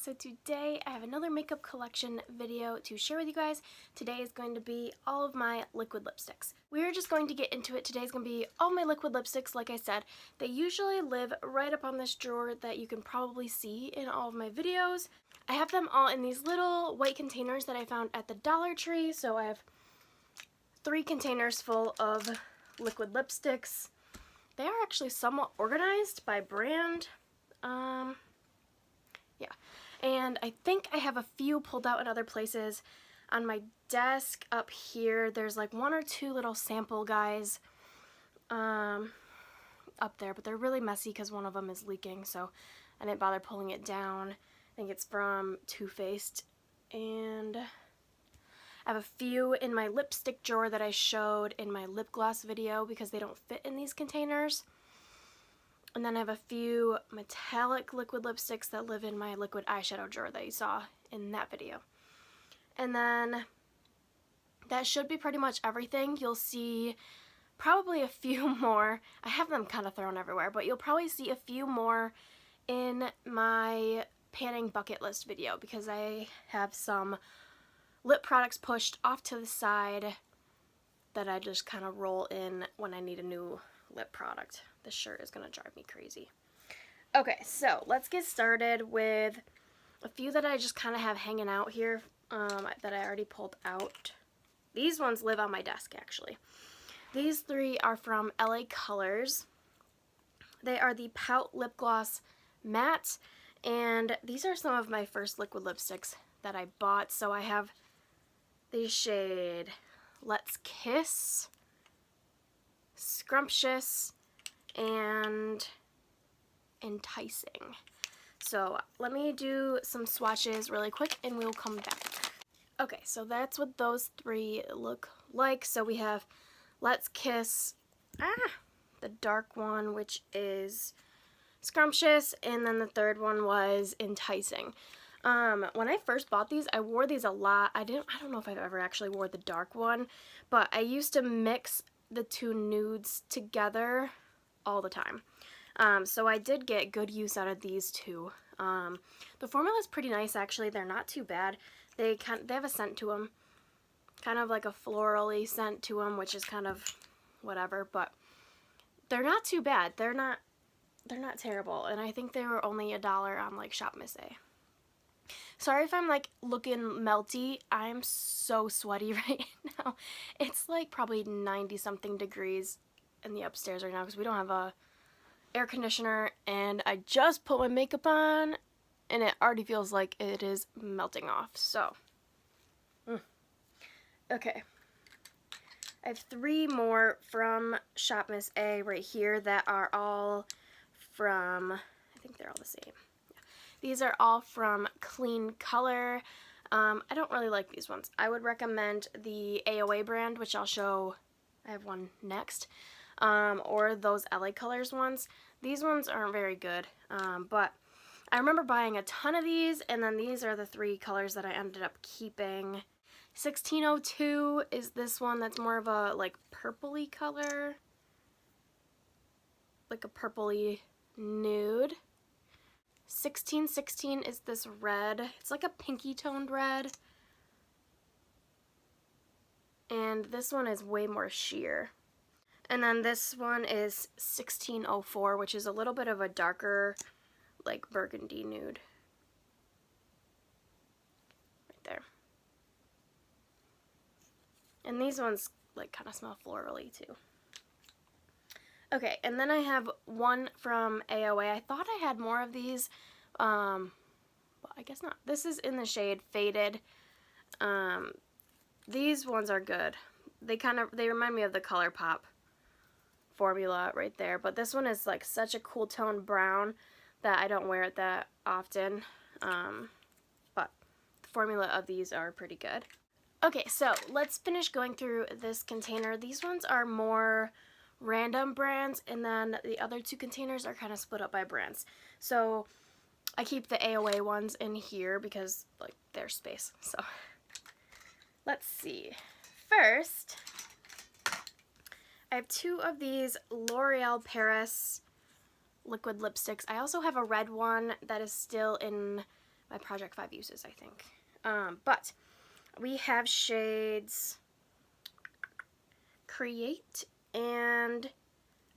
So today I have another makeup collection video to share with you guys. Today is going to be all of my liquid lipsticks. We're just going to get into it. Today's going to be all my liquid lipsticks. Like I said, they usually live right up on this drawer that you can probably see in all of my videos. I have them all in these little white containers that I found at the Dollar Tree. So I have 3 containers full of liquid lipsticks. They are actually somewhat organized by brand. Yeah, and I think I have a few pulled out in other places. On my desk up here, there's like 1 or 2 little sample guys up there, but they're really messy because one of them is leaking, so I didn't bother pulling it down. I think it's from Too Faced, and I have a few in my lipstick drawer that I showed in my lip gloss video because they don't fit in these containers. And then I have a few metallic liquid lipsticks that live in my liquid eyeshadow drawer that you saw in that video. And then that should be pretty much everything. You'll see probably a few more. I have them kind of thrown everywhere, but you'll probably see a few more in my panning bucket list video because I have some lip products pushed off to the side that I just kind of roll in when I need a new lip product. This shirt is going to drive me crazy. Okay, so let's get started with a few that I just kind of have hanging out here that I already pulled out. These ones live on my desk, actually. These 3 are from LA Colors. They are the Pout Lip Gloss Matte, and these are some of my first liquid lipsticks that I bought. So I have the shade Let's Kiss, Scrumptious, and Enticing. So let me do some swatches really quick and we'll come back. Okay, so that's what those 3 look like. So we have Let's Kiss, the dark one, which is Scrumptious, and then the third one was Enticing. When I first bought these, I wore these a lot. I don't know if I've ever actually wore the dark one, but I used to mix the 2 nudes together all the time. So I did get good use out of these 2. The formula is pretty nice, actually. They're not too bad. They have a scent to them, kind of like a florally scent to them, which is kind of whatever, but they're not too bad. They're not terrible, and I think they were only $1 on like Shop Miss A. Sorry if I'm like looking melty. I'm so sweaty right now. It's like probably 90 something degrees in the upstairs right now because we don't have a air conditioner, and I just put my makeup on and it already feels like it is melting off. So okay, I have 3 more from Shop Miss A right here that are all from, I think they're all the same. These are all from Clean Color. I don't really like these ones. I would recommend the AOA brand, which I'll show. I have one next. Or those LA Colors ones. These ones aren't very good, but I remember buying a ton of these, and then these are the 3 colors that I ended up keeping. 1602 is this one that's more of a like purpley color, like a purpley nude. 1616 is this red. It's like a pinky toned red. And this one is way more sheer. And then this one is 1604, which is a little bit of a darker, like burgundy nude. Right there. And these ones like kind of smell florally too. Okay, and then I have one from AOA. I thought I had more of these, but I guess not. This is in the shade Faded. These ones are good. They remind me of the ColourPop formula right there, but this one is like such a cool tone brown that I don't wear it that often, but the formula of these are pretty good. Okay, so let's finish going through this container. These ones are more random brands, and then the other 2 containers are kind of split up by brands. So I keep the AOA ones in here because like there's space. So let's see. First, I have 2 of these L'Oreal Paris liquid lipsticks. I also have a red one that is still in my Project 5 uses, I think. But we have shades Create and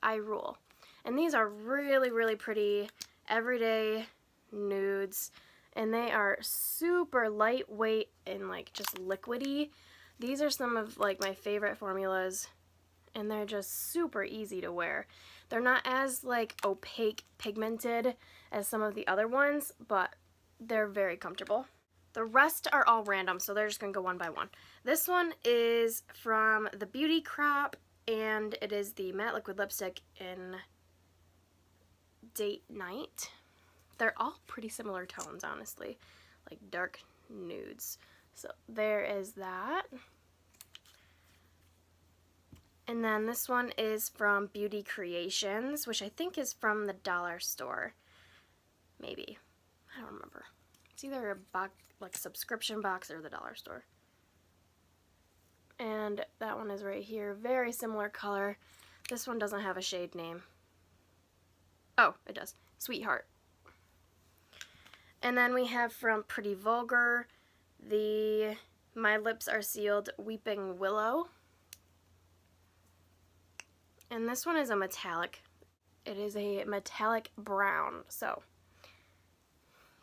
I Rule. And these are really, really pretty everyday nudes. And they are super lightweight and like just liquidy. These are some of like my favorite formulas. And they're just super easy to wear. They're not as like opaque pigmented as some of the other ones, but they're very comfortable. The rest are all random, so they're just gonna go one by one. This one is from the Beauty Crop, and it is the matte liquid lipstick in Date Night. They're all pretty similar tones, honestly, like dark nudes. So there is that. And then this one is from Beauty Creations, which I think is from the dollar store. Maybe. I don't remember. It's either a box, like subscription box, or the dollar store. And that one is right here. Very similar color. This one doesn't have a shade name. Oh, it does. Sweetheart. And then we have from Pretty Vulgar the My Lips Are Sealed Weeping Willow. And this one is a metallic. It is a metallic brown, so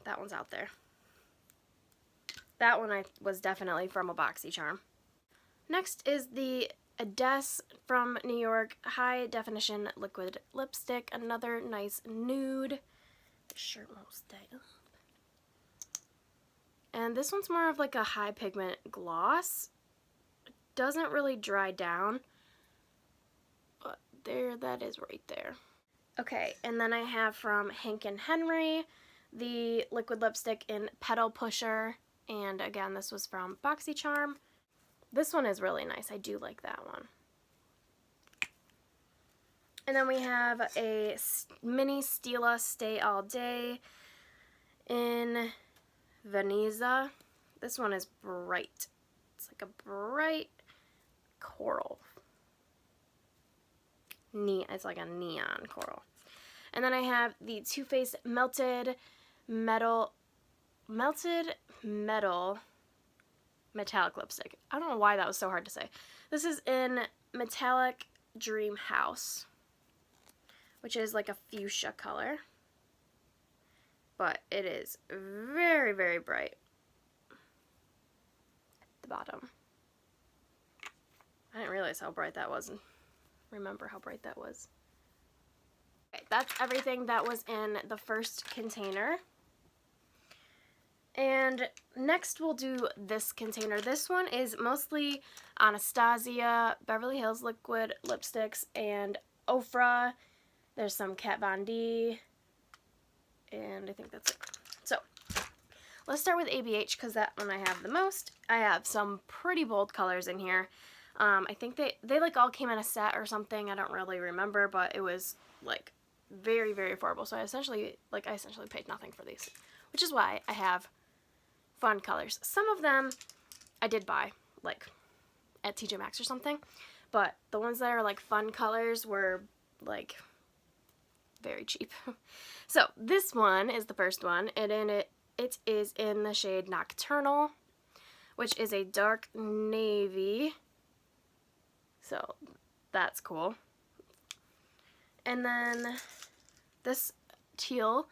that one's out there. That one was definitely from a BoxyCharm. Next is the Ades from New York High Definition Liquid Lipstick. Another nice nude. The shirt won't stay up. And this one's more of like a high pigment gloss. It doesn't really dry down. But there, that is right there. Okay, and then I have from Hank & Henry the liquid lipstick in Petal Pusher. And again, this was from BoxyCharm. This one is really nice. I do like that one. And then we have a mini Stila Stay All Day in Veneza. This one is bright. It's like a bright coral. It's like a neon coral. And then I have the Too Faced Melted Metal metallic lipstick. I don't know why that was so hard to say. This is in Metallic Dream House, which is like a fuchsia color. But it is very, very bright at the bottom. I didn't realize how bright that was and remember how bright that was. Okay, that's everything that was in the first container. And next we'll do this container. This one is mostly Anastasia, Beverly Hills Liquid Lipsticks, and Ofra. There's some Kat Von D, and I think that's it. So, let's start with ABH because that one I have the most. I have some pretty bold colors in here. I think they like all came in a set or something. I don't really remember, but it was like very, very affordable. So I essentially paid nothing for these, which is why I have fun colors. Some of them I did buy like at TJ Maxx or something, but the ones that are like fun colors were like very cheap. So this one is the first one, and it is in the shade Nocturnal, which is a dark navy. So that's cool. And then this teal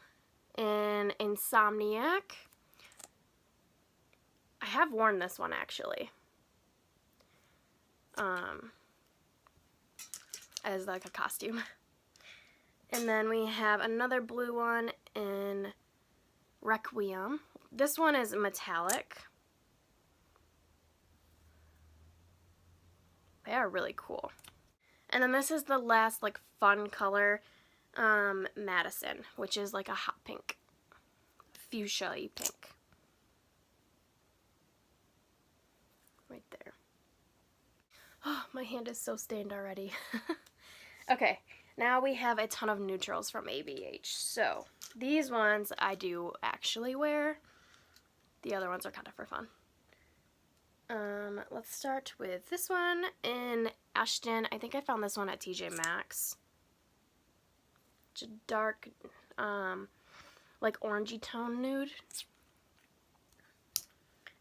in Insomniac. I have worn this one actually. As like a costume. And then we have another blue one in Requiem. This one is metallic. They are really cool. And then this is the last like fun color, Madison, which is like a hot pink, fuchsia-y pink. Right there. Oh, my hand is so stained already. Okay, now we have a ton of neutrals from ABH. So these ones I do actually wear. The other ones are kind of for fun. Let's start with this one in Ashton. I think I found this one at TJ Maxx. It's a dark, like orangey tone nude.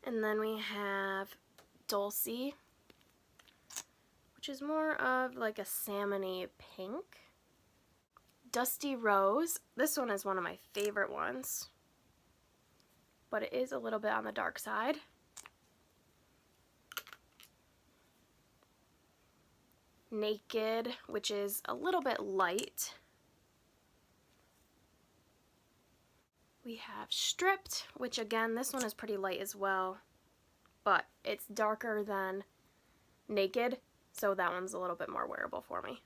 And then we have Dulce, which is more of like a salmony pink. Dusty Rose. This one is one of my favorite ones, but it is a little bit on the dark side. Naked, which is a little bit light. We have Stripped, which again, this one is pretty light as well, but it's darker than Naked, so that one's a little bit more wearable for me.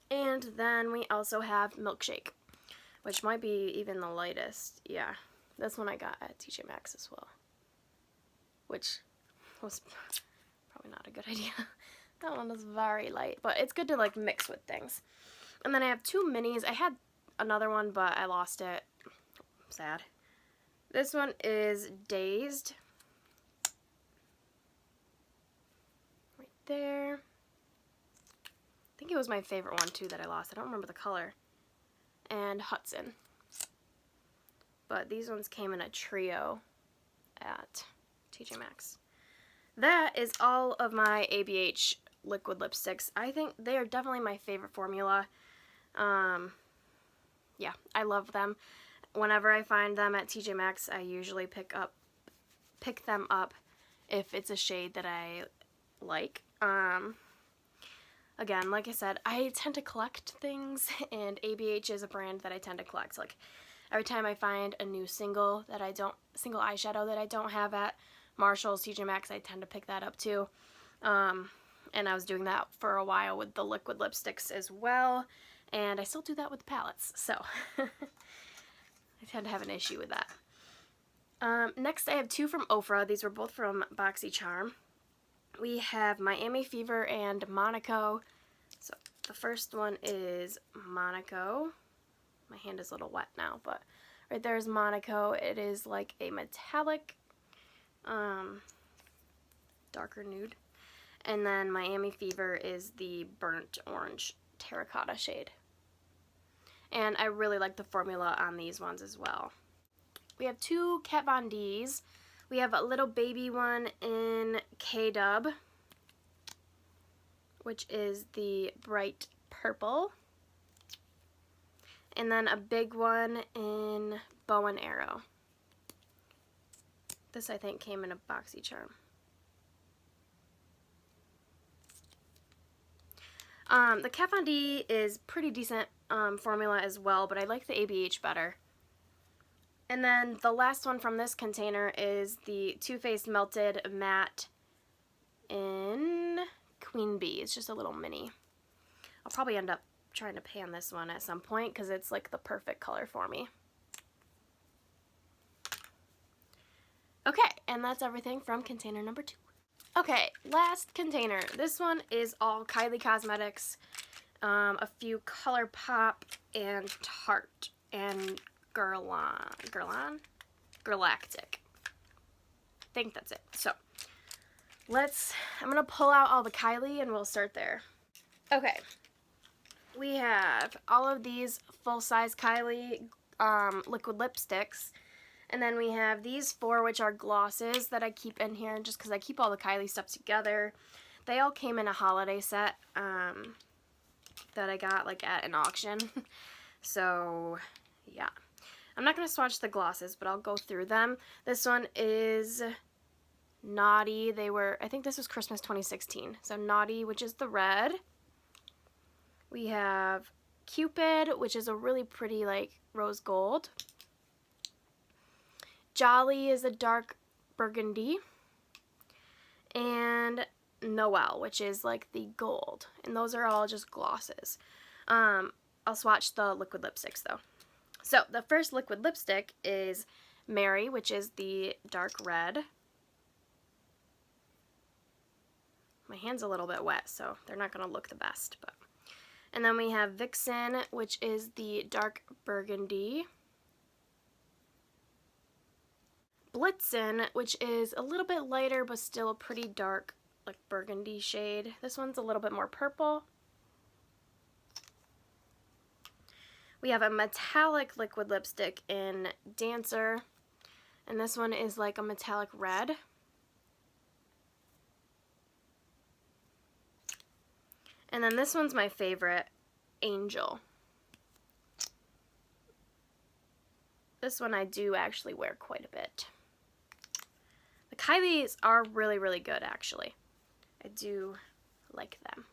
And then we also have Milkshake, which might be even the lightest. Yeah, this one I got at TJ Maxx as well, which was probably not a good idea. That one is very light, but it's good to like mix with things. And then I have two minis. I had another one, but I lost it. Sad. This one is Dazed. Right there. I think it was my favorite one too that I lost. I don't remember the color. And Hudson. But these ones came in a trio at TJ Maxx. That is all of my ABH liquid lipsticks. I think they are definitely my favorite formula. Yeah, I love them. Whenever I find them at TJ Maxx, I usually pick them up if it's a shade that I like. Again, like I said, I tend to collect things, and ABH is a brand that I tend to collect. Like, every time I find a new single eyeshadow that I don't have at Marshall's, TJ Maxx, I tend to pick that up too. And I was doing that for a while with the liquid lipsticks as well, and I still do that with palettes, so I tend to have an issue with that. Next I have two from Ofra. These were both from BoxyCharm. We have Miami Fever and Monaco. So the first one is Monaco. My hand is a little wet now, but right there is Monaco. It is like a metallic, darker nude. And then Miami Fever is the burnt orange terracotta shade. And I really like the formula on these ones as well. We have two Kat Von D's. We have a little baby one in K-Dub, which is the bright purple. And then a big one in Bow and Arrow. This I think came in a BoxyCharm. The Kat Von D is pretty decent formula as well, but I like the ABH better. And then the last one from this container is the Too Faced Melted Matte in Queen Bee. It's just a little mini. I'll probably end up trying to pan this one at some point because it's like the perfect color for me. Okay, and that's everything from container number 2. Okay, last container. This one is all Kylie Cosmetics, a few ColourPop and Tarte and Galactic. I think that's it. So I'm gonna pull out all the Kylie and we'll start there. Okay, we have all of these full-size Kylie liquid lipsticks. And then we have these 4, which are glosses that I keep in here just because I keep all the Kylie stuff together. They all came in a holiday set that I got like at an auction. So, yeah. I'm not going to swatch the glosses, but I'll go through them. This one is Naughty. I think this was Christmas 2016. So Naughty, which is the red. We have Cupid, which is a really pretty like rose gold. Jolly is a dark burgundy, and Noel, which is like the gold, and those are all just glosses. I'll swatch the liquid lipsticks though. So the first liquid lipstick is Mary, which is the dark red. My hand's a little bit wet, so they're not going to look the best. And then we have Vixen, which is the dark burgundy. Blitzen, which is a little bit lighter but still a pretty dark like burgundy shade. This one's a little bit more purple. We have a metallic liquid lipstick in Dancer, And this one is like a metallic red. And then this one's my favorite, Angel. This one I do actually wear quite a bit. The Kylie's are really, really good, actually. I do like them.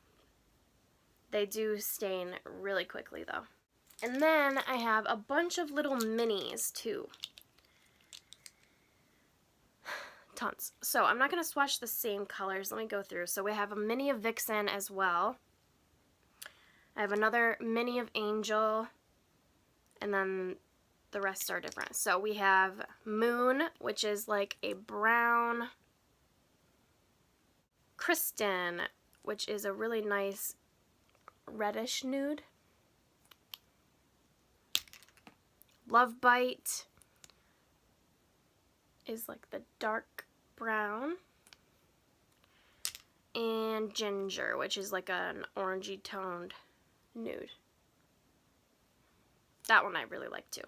They do stain really quickly, though. And then I have a bunch of little minis, too. Tons. So I'm not going to swatch the same colors. Let me go through. So we have a mini of Vixen as well. I have another mini of Angel. And then the rest are different. So we have Moon, which is like a brown. Kristen, which is a really nice reddish nude. Love Bite is like the dark brown. And Ginger, which is like an orangey toned nude. That one I really like too.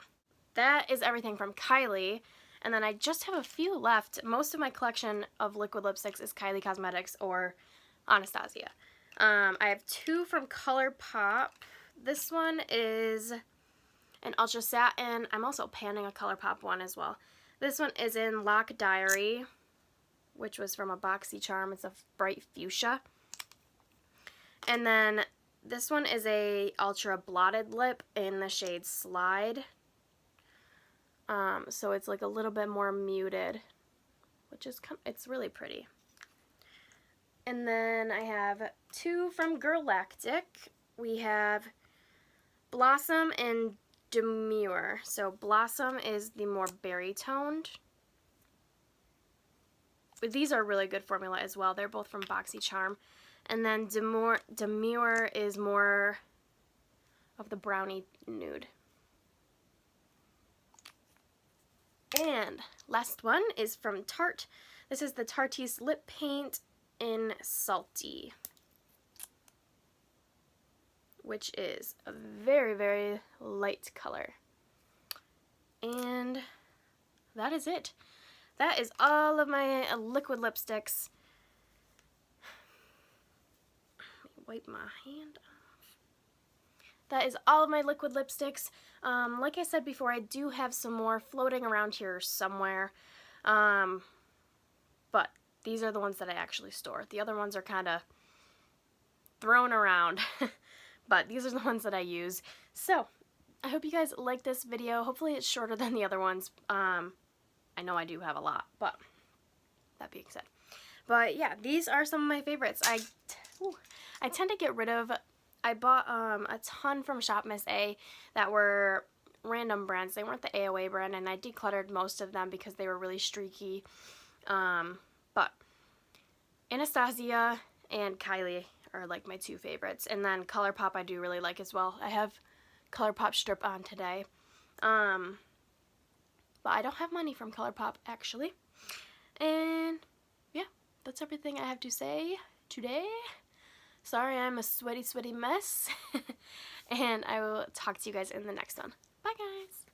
That is everything from Kylie. And then I just have a few left. Most of my collection of liquid lipsticks is Kylie Cosmetics or Anastasia. I have two from ColourPop. This one is an Ultra Satin. I'm also panning a ColourPop one as well. This one is in Lock Diary, which was from a BoxyCharm. It's a bright fuchsia. And then this one is a Ultra Blotted Lip in the shade Slide. So it's like a little bit more muted, which is it's really pretty. And then I have two from Girlactic. We have Blossom and Demure. So Blossom is the more berry toned. But these are really good formula as well. They're both from BoxyCharm. And then Demure is more of the brownie nude. And last one is from Tarte. This is the Tarte's Lip Paint in Salty, which is a very, very light color. And that is it. That is all of my liquid lipsticks. Let me wipe my hand off. That is all of my liquid lipsticks. Like I said before, I do have some more floating around here somewhere. But these are the ones that I actually store. The other ones are kind of thrown around. But these are the ones that I use. So, I hope you guys like this video. Hopefully it's shorter than the other ones. I know I do have a lot, but that being said. But yeah, these are some of my favorites. I tend to get rid of... I bought a ton from Shop Miss A that were random brands. They weren't the AOA brand, and I decluttered most of them because they were really streaky. But Anastasia and Kylie are like my two favorites. And then ColourPop I do really like as well. I have ColourPop strip on today. But I don't have money from ColourPop actually. And yeah, that's everything I have to say today. Sorry I'm a sweaty, sweaty mess. And I will talk to you guys in the next one. Bye guys!